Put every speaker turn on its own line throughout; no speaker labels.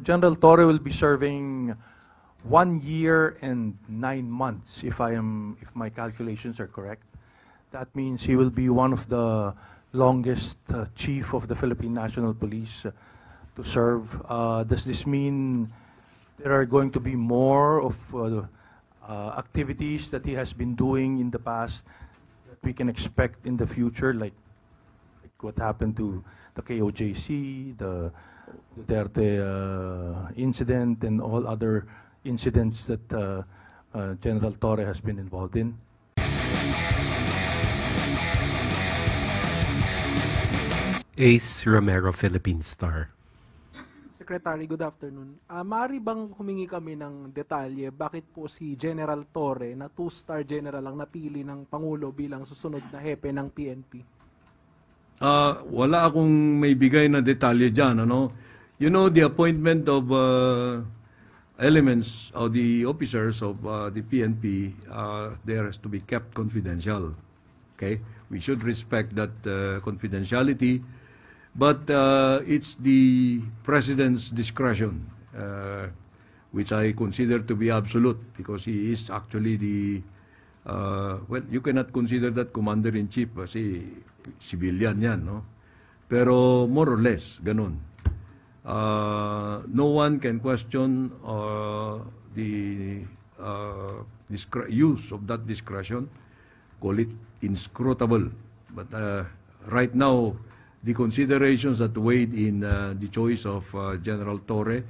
General Torre will be serving 1 year and 9 months, if my calculations are correct. That means he will be one of the longest chief of the Philippine National Police to serve. Does this mean there are going to be more of activities that he has been doing in the past that we can expect in the future, like what happened to the KOJC, the Duterte incident, and all other incidents that General Torre has been involved in?
Ace Romero, Philippine Star.
Secretary, good afternoon. Maaari bang humingi kami ng detalye bakit po si General Torre na 2-star general ang napili ng Pangulo bilang susunod na hepe ng PNP?
Wala akong may bigay na detalye dyan. Ano? You know, the appointment of elements of the officers of the PNP, there has to be kept confidential. Okay? We should respect that confidentiality. But it's the President's discretion, which I consider to be absolute, because he is actually the, well, you cannot consider that Commander-in-Chief kasi civilian yan, no? Pero more or less, ganun. No one can question the use of that discretion, call it inscrutable. But right now, the considerations that weighed in the choice of General Torre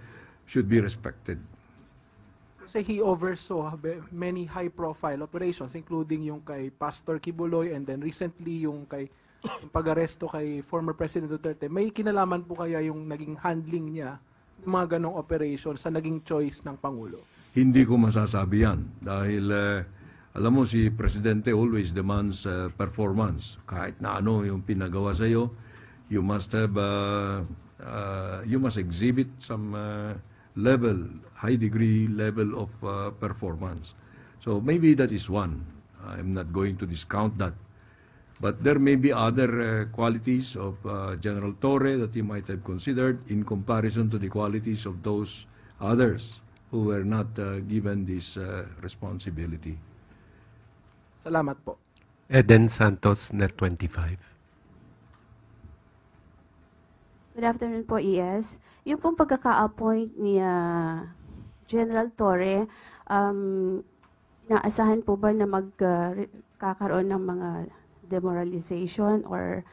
should be respected.
Kasi he oversaw many high-profile operations, including yung kay Pastor Kibuloy and then recently yung pag-aresto kay former President Duterte. May kinalaman po kaya yung naging handling niya ng mga ganong operations sa naging choice ng Pangulo?
Hindi ko masasabi yan dahil alam mo si Presidente always demands performance. Kahit na ano yung pinagawa sa iyo, you must have, you must exhibit some level, high degree level of performance. So maybe that is one. I'm not going to discount that. But there may be other qualities of General Torre that he might have considered in comparison to the qualities of those others who were not given this responsibility.
Salamat po.
Eden Santos, Net 25.
Good afternoon po, ES. Yung pong pagkaka-appoint ni General Torre, naasahan po ba na magkakaroon ng mga demoralization or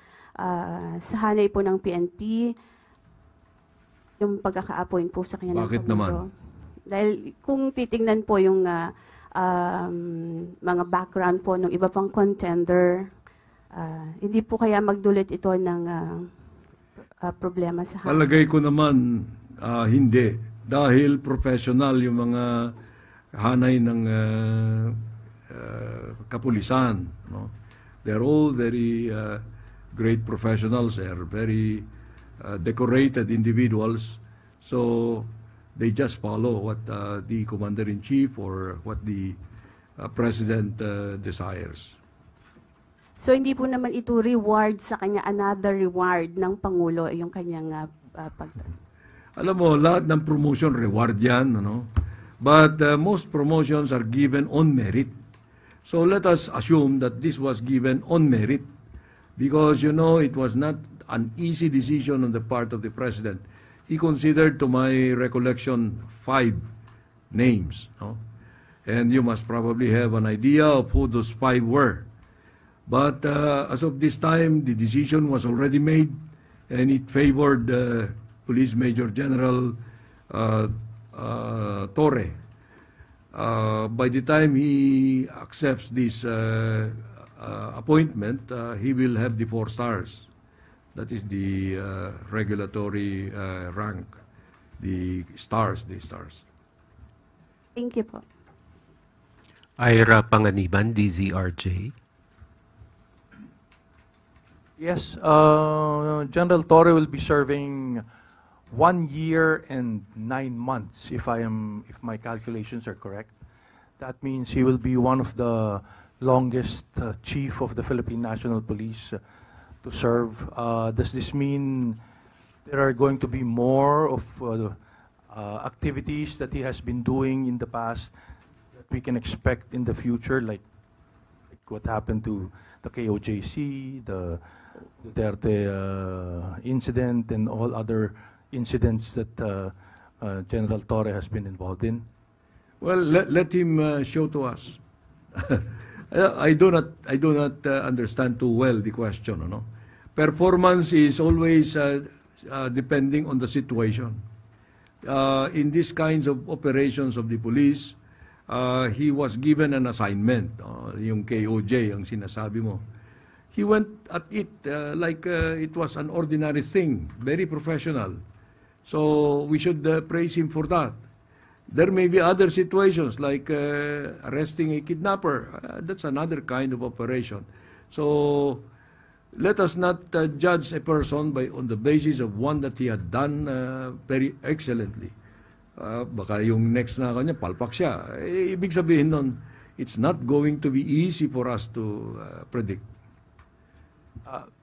sa hanay po ng PNP yung pagkaka-appoint po sa kanya?
Bakit naman?
Dahil kung titingnan po yung mga background po ng iba pang contender, hindi po kaya magdulot ito ng problema sa hanay?
Palagay ko naman hindi. Dahil professional yung mga hanay ng kapulisan. No? They're all very great professionals. They're very decorated individuals. So they just follow what the Commander-in-Chief or what the President desires.
So hindi po naman ito reward sa kanya, another reward ng Pangulo, yung kanyang
Alam mo, lahat ng promotion reward yan. Ano? But most promotions are given on merit. So let us assume that this was given on merit because, you know, it was not an easy decision on the part of the President. He considered, to my recollection, 5 names. No? And you must probably have an idea of who those 5 were. But as of this time, the decision was already made, and it favored Police Major General Torre. By the time he accepts this appointment, he will have the 4 stars. That is the regulatory rank, the stars.
Thank you po.
Ira Panganiban, DZRJ.
Yes, General Torre will be serving 1 year and 9 months, if my calculations are correct. That means he will be one of the longest chief of the Philippine National Police to serve. Does this mean there are going to be more of activities that he has been doing in the past that we can expect in the future, like what happened to the KOJC, the Duterte incident, and all other incidents that General Torre has been involved in?
Well, let him show to us. I do not understand too well the question. No? Performance is always depending on the situation. In these kinds of operations of the police, he was given an assignment, yung KOJ, ang sinasabi mo. He went at it like it was an ordinary thing, very professional. So we should praise him for that. There may be other situations like arresting a kidnapper. That's another kind of operation. So let us not judge a person on the basis of one that he had done very excellently. Baka yung next na kanya, palpak siya. Ibig sabihin nun, it's not going to be easy for us to predict.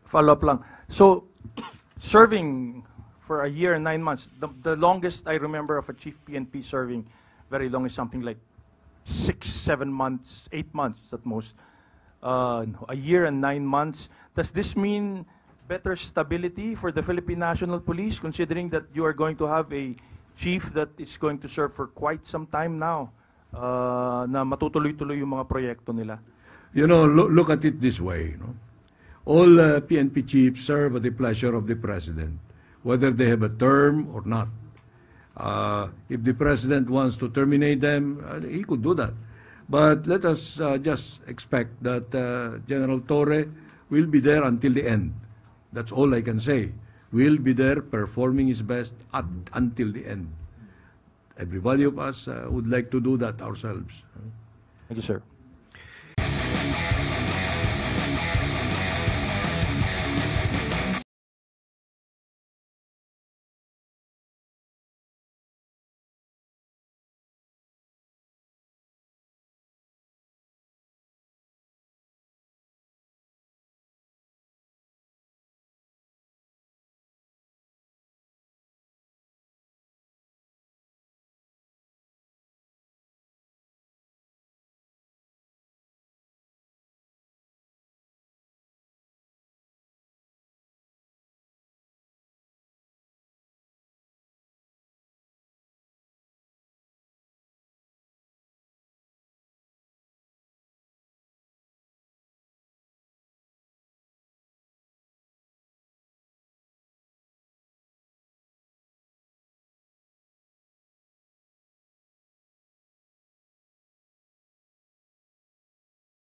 Follow up lang. So, serving for a year and 9 months, the longest I remember of a chief PNP serving very long is something like 6, 7 months, 8 months at most. A year and 9 months. Does this mean better stability for the Philippine National Police, considering that you are going to have a chief that is going to serve for quite some time now, na matutuloy-tuloy yung mga proyekto nila?
You know, look at it this way. No? All PNP chiefs serve at the pleasure of the President, whether they have a term or not. If the President wants to terminate them, he could do that. But let us just expect that General Torre will be there until the end. That's all I can say. Will be there performing his best until the end. Everybody of us would like to do that ourselves.
Thank you, sir.